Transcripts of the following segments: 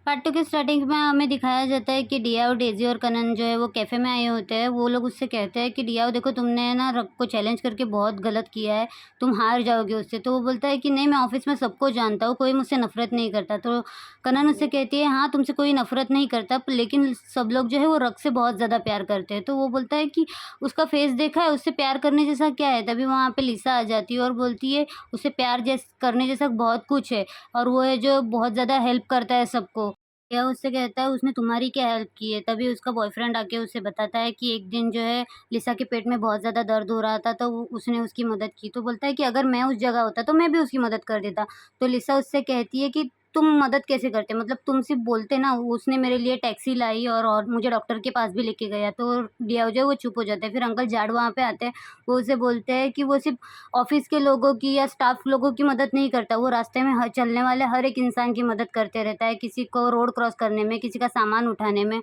Part 2 की starting में हमें दिखाया जाता है कि डियाओ, डेज़ी और कनन जो है वो कैफ़े में आए होते हैं। वो लोग उससे कहते हैं कि डियाओ देखो तुमने ना रग को चैलेंज करके बहुत गलत किया है, तुम हार जाओगे उससे। तो वो बोलता है कि नहीं मैं ऑफ़िस में सबको जानता हूँ, कोई मुझसे नफ़रत नहीं करता। तो कनन उससे कहती है हाँ, तुमसे कोई नफ़रत नहीं करता लेकिन सब लोग जो है वो रग से बहुत ज़्यादा प्यार करते हैं। तो वो बोलता है कि उसका फ़ेस देखा है, उससे प्यार करने जैसा क्या है? तभी वहाँ पे लिसा आ जाती है और बोलती है उसे प्यार करने जैसा बहुत कुछ है और वो है जो बहुत ज़्यादा हेल्प करता है सबको। या उससे कहता है उसने तुम्हारी क्या हेल्प की है? तभी उसका बॉयफ्रेंड आके उसे बताता है कि एक दिन जो है लिसा के पेट में बहुत ज़्यादा दर्द हो रहा था तो उसने उसकी मदद की। तो बोलता है कि अगर मैं उस जगह होता तो मैं भी उसकी मदद कर देता। तो लिसा उससे कहती है कि तुम मदद कैसे करते? मतलब तुम सिर्फ़ बोलते ना, उसने मेरे लिए टैक्सी लाई और मुझे डॉक्टर के पास भी लेके गया। तो डियाओ जो है वो चुप हो जाता है। फिर अंकल जाट वहाँ पे आते हैं, वो उसे बोलते हैं कि वो सिर्फ़ ऑफ़िस के लोगों की या स्टाफ़ लोगों की मदद नहीं करता, वो रास्ते में ह चलने वाले हर एक इंसान की मदद करते रहता है, किसी को रोड क्रॉस करने में, किसी का सामान उठाने में,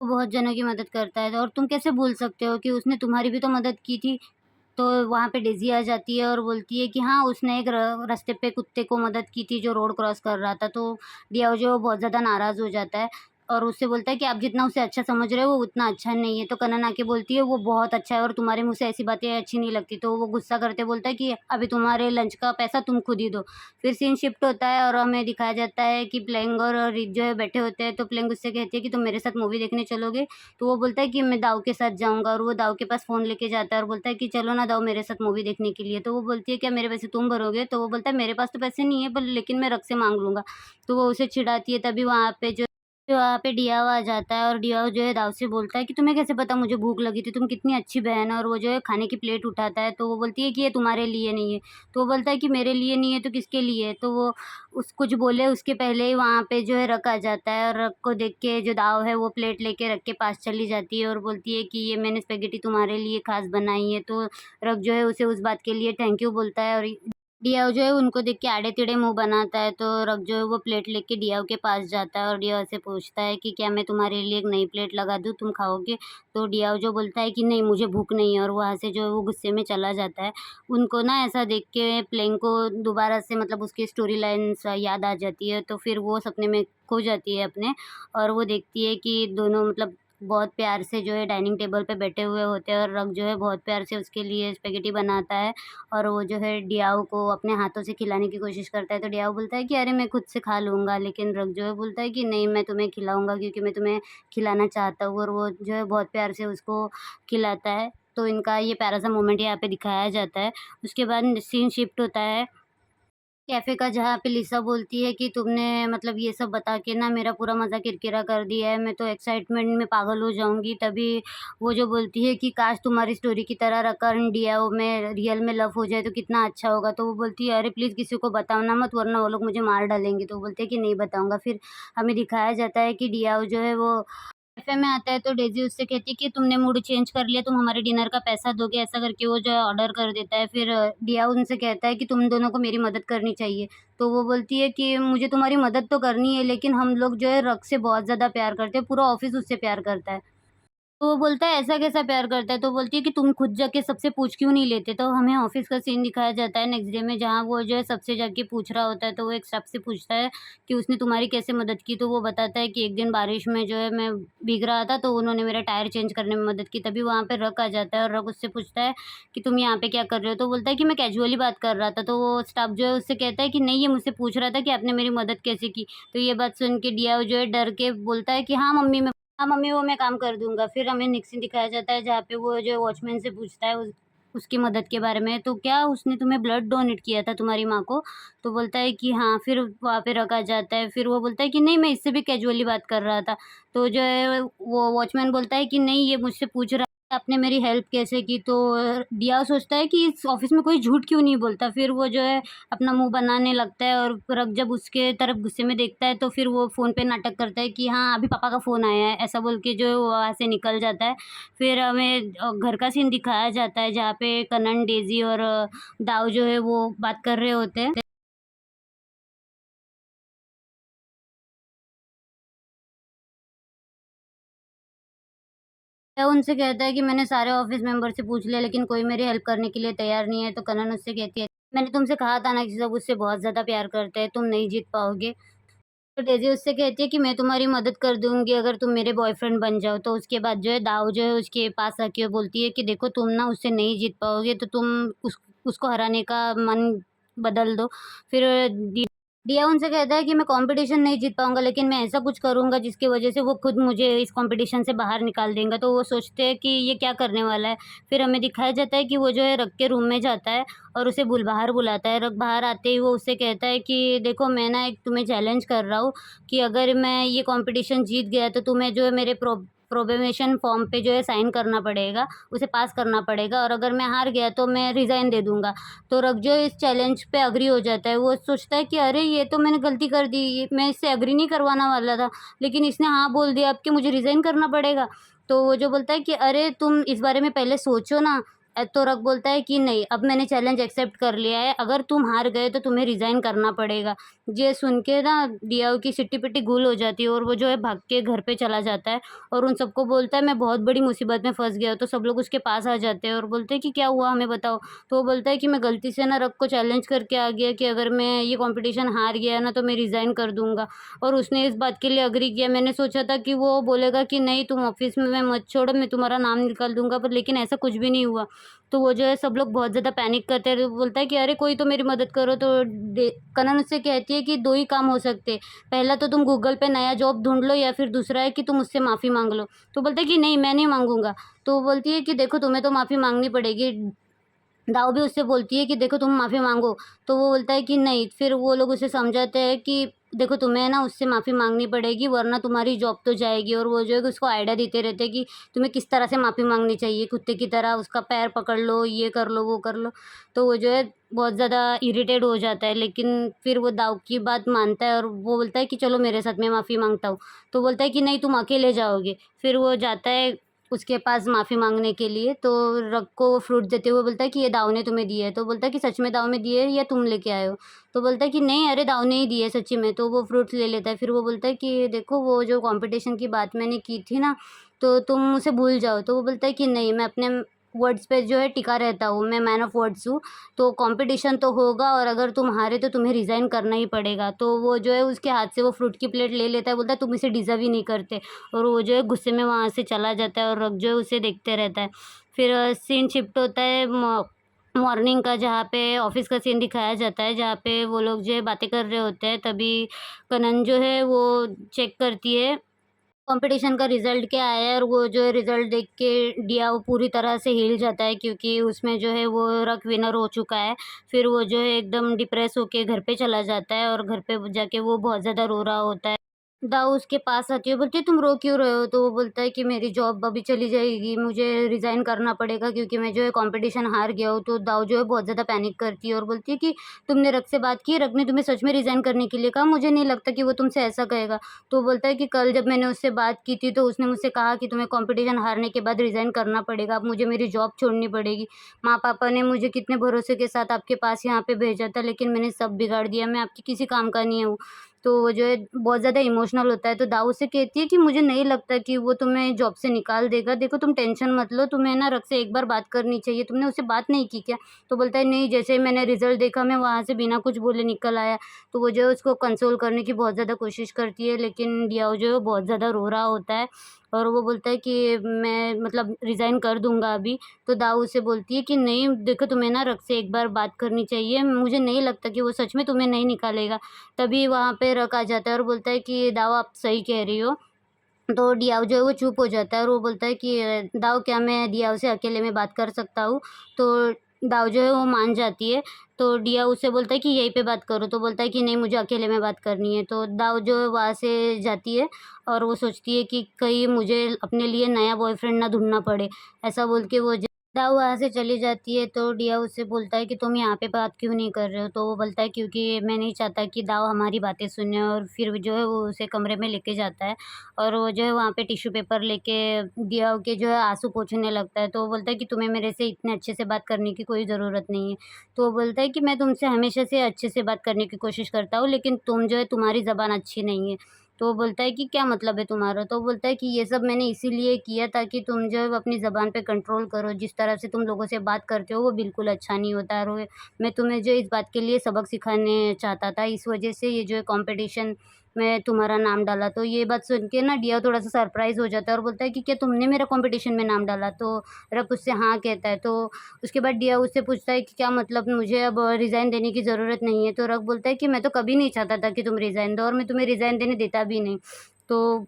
वो बहुत जनों की मदद करता है। और तुम कैसे भूल सकते हो कि उसने तुम्हारी भी तो मदद की थी? तो वहाँ पे डेज़ी आ जाती है और बोलती है कि हाँ, उसने एक रास्ते पे कुत्ते को मदद की थी जो रोड क्रॉस कर रहा था। तो डियाओ जो बहुत ज़्यादा नाराज़ हो जाता है और उससे बोलता है कि आप जितना उसे अच्छा समझ रहे हो वो उतना अच्छा नहीं है। तो कनन आके बोलती है वो बहुत अच्छा है और तुम्हारे मुँह से ऐसी बातें अच्छी नहीं लगती। तो वो गुस्सा करते बोलता है कि अभी तुम्हारे लंच का पैसा तुम खुद ही दो। फिर सीन शिफ्ट होता है और हमें दिखाया जाता है कि प्लेंग और रिक जो है बैठे होते हैं। तो प्लेंग उससे कहती है कि तुम मेरे साथ मूवी देखने चलोगे? तो वो बोलता है कि मैं दाऊ के साथ जाऊँगा और वो दाऊ के पास फ़ोन लेके जाता है और बोलता है कि चलो ना दाऊ मेरे साथ मूवी देखने के लिए। तो वो बोलती है क्या मेरे पैसे तुम भरोगे? तो वो बोलता है मेरे पास तो पैसे नहीं है पर लेकिन मैं रग से माँग लूँगा। तो वो उसे चिढ़ाती है तभी वहाँ पे डियाव आ जाता है और डियाव जो है दाऊ से बोलता है कि तुम्हें कैसे पता मुझे भूख लगी थी? तुम कितनी अच्छी बहन हो और वो जो है खाने की प्लेट उठाता है। तो वो बोलती है कि ये तुम्हारे लिए नहीं है। तो वो बोलता है कि मेरे लिए नहीं है तो किसके लिए है? तो वो उस कुछ बोले उसके पहले ही वहाँ पे जो है रक आ जाता है और रक को देख के जो दाव है वो प्लेट लेके रक के पास चली जाती है और बोलती है कि ये मैंने स्पेगेटी तुम्हारे लिए ख़ास बनाई है। तो रक जो है उसे उस बात के लिए थैंक यू बोलता है और डियाव जो है उनको देख के आड़े-टेढ़े मुँह बनाता है। तो रक जो है वो प्लेट लेके डियाव के पास जाता है और डियाव से पूछता है कि क्या मैं तुम्हारे लिए एक नई प्लेट लगा दूँ, तुम खाओगे? तो डियाव जो बोलता है कि नहीं मुझे भूख नहीं है और वहाँ से जो है वो गुस्से में चला जाता है। उनको ना ऐसा देख के प्लेंग को दोबारा से मतलब उसकी स्टोरी लाइन्स याद आ जाती है, तो फिर वो सपने में खो जाती है अपने और वो देखती है कि दोनों मतलब बहुत प्यार से जो है डाइनिंग टेबल पे बैठे हुए होते हैं और रक जो है बहुत प्यार से उसके लिए स्पेगेटी बनाता है और वो जो है डियाओ को अपने हाथों से खिलाने की कोशिश करता है। तो डियाओ बोलता है कि अरे मैं खुद से खा लूँगा, लेकिन रक जो है बोलता है कि नहीं मैं तुम्हें खिलाऊँगा क्योंकि मैं तुम्हें खिलाना चाहता हूँ और वो जो है बहुत प्यार से उसको खिलाता है। तो इनका ये प्यारा-सा मोमेंट यहाँ पे दिखाया जाता है। उसके बाद सीन शिफ्ट होता है कैफ़े का जहाँ पे लिसा बोलती है कि तुमने मतलब ये सब बता के ना मेरा पूरा मज़ा किरकिरा कर दिया है, मैं तो एक्साइटमेंट में पागल हो जाऊँगी। तभी वो जो बोलती है कि काश तुम्हारी स्टोरी की तरह रकन डियाओ में रियल में लव हो जाए तो कितना अच्छा होगा। तो वो बोलती है अरे प्लीज़ किसी को बताना मत वरना वो लोग मुझे मार डालेंगे। तो वो बोलते हैं कि नहीं बताऊँगा। फिर हमें दिखाया जाता है कि डियाओ जो है वो कैफ़े में आता है तो डेज़ी उससे कहती है कि तुमने मूड चेंज कर लिया, तुम हमारे डिनर का पैसा दोगे, ऐसा करके वो जो है ऑर्डर कर देता है। फिर डिया उनसे कहता है कि तुम दोनों को मेरी मदद करनी चाहिए। तो वो बोलती है कि मुझे तुम्हारी मदद तो करनी है लेकिन हम लोग जो है रग से बहुत ज़्यादा प्यार करते हैं, पूरा ऑफ़िस उससे प्यार करता है। तो वो बोलता है ऐसा कैसा प्यार करता है? तो बोलती है कि तुम खुद जाके सबसे पूछ क्यों नहीं लेते? तो हमें ऑफ़िस का सीन दिखाया जाता है नेक्स्ट डे में जहाँ वो जो है सबसे जाके पूछ रहा होता है। तो वो एक स्टाफ से पूछता है कि उसने तुम्हारी कैसे मदद की? तो वो बताता है कि एक दिन बारिश में जो है मैं भीग रहा था तो उन्होंने मेरा टायर चेंज करने में मदद की। तभी वहाँ पे रक आ जाता है और रक उससे पूछता है कि तुम यहाँ पे क्या कर रहे हो? तो बोलता है कि मैं कैजुअली बात कर रहा था। तो वो स्टाफ जो है उससे कहता है कि नहीं ये मुझसे पूछ रहा था कि आपने मेरी मदद कैसे की? तो ये बात सुन के डिया जो है डर के बोलता है कि हाँ, मम्मी वो मैं काम कर दूँगा। फिर हमें नेक्स्ट सीन दिखाया जाता है जहाँ पे वो जो वॉचमैन से पूछता है उसकी मदद के बारे में, तो क्या उसने तुम्हें ब्लड डोनेट किया था तुम्हारी माँ को? तो बोलता है कि हाँ, फिर वहाँ पे रखा जाता है। फिर वो बोलता है कि नहीं मैं इससे भी कैजुअली बात कर रहा था। तो जो है वो वॉचमैन बोलता है कि नहीं ये मुझसे पूछ रहा है आपने मेरी हेल्प कैसे की? तो डिया सोचता है कि इस ऑफ़िस में कोई झूठ क्यों नहीं बोलता? फिर वो जो है अपना मुँह बनाने लगता है और रब जब उसके तरफ गुस्से में देखता है तो फिर वो फ़ोन पे नाटक करता है कि हाँ, अभी पापा का फ़ोन आया है, ऐसा बोल के जो है वो वहाँ से निकल जाता है। फिर हमें घर का सीन दिखाया जाता है जहाँ पे कनन, डेज़ी और दाऊ जो है वो बात कर रहे होते हैं। वो उनसे कहता है कि मैंने सारे ऑफ़िस मेंबर से पूछ लिया लेकिन कोई मेरी हेल्प करने के लिए तैयार नहीं है। तो कनन उससे कहती है, मैंने तुमसे कहा था ना कि सब उससे बहुत ज़्यादा प्यार करते हैं, तुम नहीं जीत पाओगे। तो डेज़ी उससे कहती है कि मैं तुम्हारी मदद कर दूँगी अगर तुम मेरे बॉयफ्रेंड बन जाओ। तो उसके बाद जो है दाऊ जो है उसके पास आके वो बोलती है कि देखो तुम ना उससे नहीं जीत पाओगे तो तुम उसको हराने का मन बदल दो। फिर दिया उनसे कहता है कि मैं कॉम्पिटिशन नहीं जीत पाऊँगा लेकिन मैं ऐसा कुछ करूँगा जिसकी वज़ह से वो खुद मुझे इस कॉम्पिटिशन से बाहर निकाल देंगा। तो वो सोचते हैं कि ये क्या करने वाला है। फिर हमें दिखाया जाता है कि वो जो है रग के रूम में जाता है और उसे बाहर बुलाता है। रग बाहर आते ही वो उससे कहता है कि देखो मैं ना एक तुम्हें चैलेंज कर रहा हूँ कि अगर मैं ये कॉम्पिटिशन जीत गया तो तुम्हें जो है मेरे प्रोबेशन फॉर्म पे जो है साइन करना पड़ेगा, उसे पास करना पड़ेगा और अगर मैं हार गया तो मैं रिज़ाइन दे दूँगा। तो रग जो इस चैलेंज पे एग्री हो जाता है। वो सोचता है कि अरे ये तो मैंने गलती कर दी, ये मैं इससे एग्री नहीं करवाना वाला था, लेकिन इसने हाँ बोल दिया अब कि मुझे रिज़ाइन करना पड़ेगा। तो वो जो बोलता है कि अरे तुम इस बारे में पहले सोचो ना। तो रग बोलता है कि नहीं अब मैंने चैलेंज एक्सेप्ट कर लिया है, अगर तुम हार गए तो तुम्हें रिज़ाइन करना पड़ेगा। ये सुन के ना दियाओ की सिट्टी-पिट्टी गुल हो जाती है और वो जो है भाग के घर पे चला जाता है और उन सबको बोलता है मैं बहुत बड़ी मुसीबत में फँस गया हूँ। तो सब लोग उसके पास आ जाते हैं और बोलते हैं कि क्या हुआ हमें बताओ? तो वो बोलता है कि मैं गलती से ना रग को चैलेंज करके आ गया कि अगर मैं ये कॉम्पिटिशन हार गया ना तो मैं रिज़ाइन कर दूँगा और उसने इस बात के लिए एग्री किया। मैंने सोचा था कि वो बोलेगा कि नहीं तुम ऑफ़िस में मत छोड़ो, मैं तुम्हारा नाम निकाल दूँगा पर लेकिन ऐसा कुछ भी नहीं हुआ। तो वो जो है सब लोग बहुत ज़्यादा पैनिक करते हैं। तो बोलता है कि अरे कोई तो मेरी मदद करो। तो डे कनन उससे कहती है कि 2 ही काम हो सकते हैं, पहला तो तुम गूगल पे नया जॉब ढूँढ लो या फिर दूसरा है कि तुम मुझसे माफ़ी माँग लो। तो बोलता है कि नहीं मैं नहीं माँगूँगा। तो वो बोलती है कि देखो तुम्हें तो माफ़ी माँगनी पड़ेगी। दाऊ भी उससे बोलती है कि देखो तुम माफ़ी माँगो, तो वो बोलता है कि नहीं। फिर वो लोग उसे समझाते हैं कि देखो तुम्हें ना उससे माफ़ी माँगनी पड़ेगी वरना तुम्हारी जॉब तो जाएगी और वो जो है उसको आइडिया देते रहते हैं कि तुम्हें किस तरह से माफ़ी माँगनी चाहिए, कुत्ते की तरह उसका पैर पकड़ लो, ये कर लो, वो कर लो। तो वो जो है बहुत ज़्यादा इरिटेट हो जाता है लेकिन फिर वो दाऊ की बात मानता है और वो बोलता है कि चलो मेरे साथ मैं माफ़ी माँगता हूँ। तो बोलता है कि नहीं तुम अकेले जाओगे। फिर वो जाता है उसके पास माफ़ी माँगने के लिए, तो रग को वो फ्रूट देते हुए बोलता है कि ये दाऊ ने तुम्हें दिए है। तो बोलता है कि सच में दाऊ ने दिए है या तुम लेके आए हो? तो बोलता है कि नहीं अरे दाऊ ने ही दिए है सच्ची में। तो वो फ्रूट्स ले लेता है। फिर वो बोलता है कि देखो वो जो कॉम्पिटिशन की बात मैंने की थी ना, तो तुम उसे भूल जाओ। तो वो बोलता है कि नहीं मैं अपने वर्ड्स पे जो है टिका रहता हूँ, मैं मैन ऑफ वर्ड्स हूँ। तो कॉम्पिटिशन तो होगा और अगर तुम हारे तो तुम्हें रिज़ाइन करना ही पड़ेगा। तो वो जो है उसके हाथ से वो फ्रूट की प्लेट ले लेता है, बोलता है तुम इसे डिज़र्व ही नहीं करते। और वो जो है गुस्से में वहाँ से चला जाता है और रग जो है उसे देखते रहता है। फिर सीन शिफ्ट होता है मॉर्निंग का, जहाँ पे ऑफ़िस का सीन दिखाया जाता है, जहाँ पे वो लोग जो है बातें कर रहे होते हैं। तभी कनन जो है वो चेक करती है कॉम्पिटिशन का रिज़ल्ट क्या आया है और वो जो है रिज़ल्ट देख के डिया वो पूरी तरह से हिल जाता है क्योंकि उसमें जो है वो रग विनर हो चुका है। फिर वो जो है एकदम डिप्रेस होके घर पे चला जाता है और घर पे जाके वो बहुत ज़्यादा रो रहा होता है। दाऊ उसके पास आती है, बोलती है तुम रो क्यों रहे हो? तो वो बोलता है कि मेरी जॉब अभी चली जाएगी, मुझे रिज़ाइन करना पड़ेगा क्योंकि मैं जो है कॉम्पिटिशन हार गया हूँ। तो दाऊ जो है बहुत ज़्यादा पैनिक करती है और बोलती है कि तुमने रग से बात की? रग ने तुम्हें सच में रिज़ाइन करने के लिए कहा? मुझे नहीं लगता कि वो तुमसे ऐसा कहेगा। तो वो बोलता है कि कल जब मैंने उससे बात की थी तो उसने मुझसे कहा कि तुम्हें कॉम्पिटिशन हारने के बाद रिज़ाइन करना पड़ेगा, अब मुझे मेरी जॉब छोड़नी पड़ेगी। माँ-पापा ने मुझे कितने भरोसे के साथ आपके पास यहाँ पे भेजा था लेकिन मैंने सब बिगाड़ दिया, मैं आपकी किसी काम का नहीं हूँ। तो वो जो है बहुत ज़्यादा इमोशनल होता है। तो दाऊ से कहती है कि मुझे नहीं लगता कि वो तुम्हें जॉब से निकाल देगा। देखो तुम टेंशन मत लो, तुम्हें ना रग से एक बार बात करनी चाहिए। तुमने उससे बात नहीं की क्या? तो बोलता है नहीं, जैसे ही मैंने रिज़ल्ट देखा मैं वहाँ से बिना कुछ बोले निकल आया। तो वो जो है उसको कंसोल करने की बहुत ज़्यादा कोशिश करती है लेकिन डियाओ जो है बहुत ज़्यादा रो रहा होता है और वो बोलता है कि मैं मतलब रिज़ाइन कर दूँगा अभी। तो दाऊ उससे बोलती है कि नहीं देखो तुम्हें ना रग से एक बार बात करनी चाहिए। मुझे नहीं लगता कि वो सच में तुम्हें नहीं निकालेगा। तभी वहाँ पे रक आ जाता है और बोलता है कि दाऊ आप सही कह रही हो। तो डियाओ जो है वो चुप हो जाता है और वो बोलता है कि दाऊ क्या मैं डियाओ से अकेले में बात कर सकता हूँ? तो दाऊ जो है वो मान जाती है। तो डिया उससे बोलता है कि यहीं पे बात करो। तो बोलता है कि नहीं मुझे अकेले में बात करनी है। तो दाऊ जो है वहाँ से जाती है और वो सोचती है कि कहीं मुझे अपने लिए नया बॉयफ्रेंड ना ढूँढना पड़े। ऐसा बोल के वो दाऊ वहाँ से चली जाती है। तो डिया उससे बोलता है कि तुम यहाँ पे बात क्यों नहीं कर रहे हो? तो वो बोलता है क्योंकि मैं नहीं चाहता कि दाऊ हमारी बातें सुने। और फिर जो है वो उसे कमरे में लेके जाता है और वो जो है वहाँ पे टिश्यू पेपर लेके दिया के जो है आँसू पोंछने लगता है। तो वो बोलता है कि तुम्हें मेरे से इतने अच्छे से बात करने की कोई ज़रूरत नहीं है। तो वो बोलता है कि मैं तुमसे हमेशा से अच्छे से बात करने की कोशिश करता हूँ लेकिन तुम जो है तुम्हारी ज़बान अच्छी नहीं है। तो वो बोलता है कि क्या मतलब है तुम्हारा? तो वो बोलता है कि ये सब मैंने इसीलिए किया ताकि तुम जो है वो अपनी ज़बान पे कंट्रोल करो। जिस तरह से तुम लोगों से बात करते हो वो बिल्कुल अच्छा नहीं होता है और मैं तुम्हें जो इस बात के लिए सबक सिखाने चाहता था। इस वज़ह से ये जो है कॉम्पिटिशन मैं तुम्हारा नाम डाला। तो ये बात सुन के ना डियाओ थोड़ा-सा सरप्राइज़ हो जाता है और बोलता है कि क्या तुमने मेरा कॉम्पिटिशन में नाम डाला? तो रक उससे हाँ कहता है। तो उसके बाद डियाओ उससे पूछता है कि क्या मतलब मुझे अब रिज़ाइन देने की ज़रूरत नहीं है? तो रक बोलता है कि मैं तो कभी नहीं चाहता था कि तुम रिज़ाइन दो और मैं तुम्हें रिज़ाइन देने देता भी नहीं। तो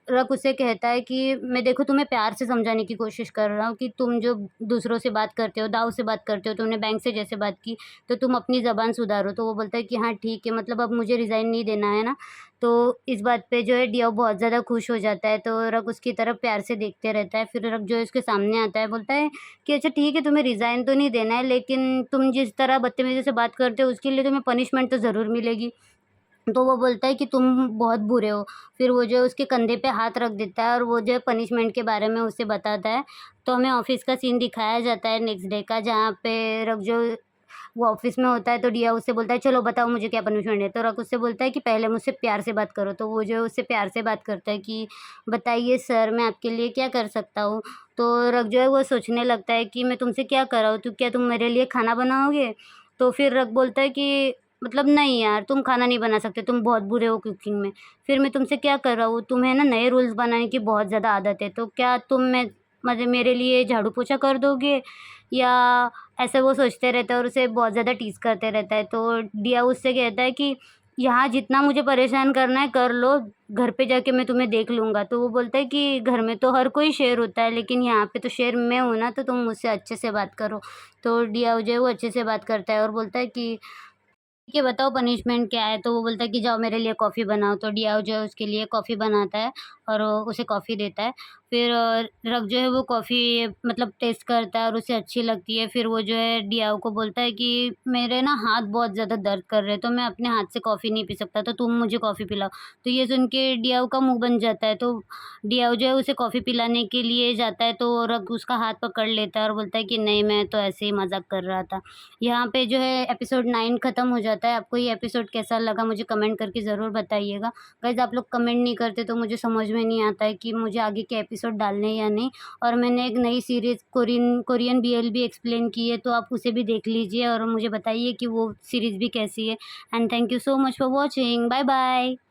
रक उससे कहता है कि मैं देखो तुम्हें प्यार से समझाने की कोशिश कर रहा हूँ कि तुम जो दूसरों से बात करते हो, दाऊ से बात करते हो, तुमने बैंक से जैसे बात की, तो तुम अपनी ज़बान सुधारो। तो वो बोलता है कि हाँ ठीक है, मतलब अब मुझे रिज़ाइन नहीं देना है ना। तो इस बात पे जो है डियाओ बहुत ज़्यादा खुश हो जाता है, तो रक उसकी तरफ प्यार से देखते रहता है। फिर रक जो है उसके सामने आता है, बोलता है कि अच्छा ठीक है, तुम्हें रिज़ाइन तो नहीं देना है, लेकिन तुम जिस तरह बदतमीज़ी से बात करते हो उसके लिए तुम्हें पनिशमेंट तो ज़रूर मिलेगी। तो वो बोलता है कि तुम बहुत बुरे हो। फिर वो जो है उसके कंधे पे हाथ रख देता है और वो जो है पनिशमेंट के बारे में उसे बताता है। तो हमें ऑफ़िस का सीन दिखाया जाता है नेक्स्ट डे का, जहाँ पे रक जो वो ऑफ़िस में होता है तो डिया उससे बोलता है चलो बताओ मुझे क्या पनिशमेंट है? तो रक उससे बोलता है कि पहले मुझसे प्यार से बात करो। तो वो जो है उससे प्यार से बात करता है कि बताइए सर, मैं आपके लिए क्या कर सकता हूँ? तो रक जो है वो सोचने लगता है कि मैं तुमसे क्या कराऊँ? तो क्या तुम मेरे लिए खाना बनाओगे? तो फिर रक बोलता है कि मतलब नहीं यार, तुम खाना नहीं बना सकते, तुम बहुत बुरे हो कुकिंग में। फिर मैं तुमसे क्या कर रहा हूँ? तुम्हें ना नए रूल्स बनाने की बहुत ज़्यादा आदत है, तो क्या तुम मतलब मेरे लिए झाड़ू पोछा कर दोगे? या ऐसे वो सोचते रहता है और उसे बहुत ज़्यादा टीज़ करते रहता है। तो डिया उससे कहता है कि यहाँ जितना मुझे परेशान करना है कर लो, घर पे जाके मैं तुम्हें देख लूँगा। तो वो बोलता है कि घर में तो हर कोई शेर होता है, लेकिन यहाँ पे तो शेर मैं हूँ ना, तो तुम मुझसे अच्छे से बात करो। तो डिया जो है वो अच्छे से बात करता है और बोलता है कि ठीक है, बताओ पनिशमेंट क्या है? तो वो बोलता है कि जाओ मेरे लिए कॉफ़ी बनाओ। तो डियाओ जो है उसके लिए कॉफ़ी बनाता है और उसे कॉफ़ी देता है। फिर रक जो है वो कॉफ़ी मतलब टेस्ट करता है और उसे अच्छी लगती है। फिर वो जो है डियाओ को बोलता है कि मेरे ना हाथ बहुत ज़्यादा दर्द कर रहे हैं, तो मैं अपने हाथ से कॉफ़ी नहीं पी सकता, तो तुम मुझे कॉफ़ी पिलाओ। तो ये सुन के डियाओ का मुँह बन जाता है। तो डियाओ जो है उसे कॉफ़ी पिलाने के लिए जाता है, तो रक उसका हाथ पकड़ लेता है और बोलता है कि नहीं, मैं तो ऐसे ही मज़ाक कर रहा था। यहाँ पे जो है एपिसोड 9 खत्म हो जाता है। आपको ये एपिसोड कैसा लगा मुझे कमेंट करके ज़रूर बताइएगा। गाइज़ आप लोग कमेंट नहीं करते तो मुझे समझ में नहीं आता है कि मुझे आगे के एपिसोड डालने हैं या नहीं। और मैंने एक नई सीरीज़ कोरियन बीएल भी एक्सप्लेन की है, तो आप उसे भी देख लीजिए और मुझे बताइए कि वो सीरीज़ भी कैसी है। And thank you so much for watching. Bye bye.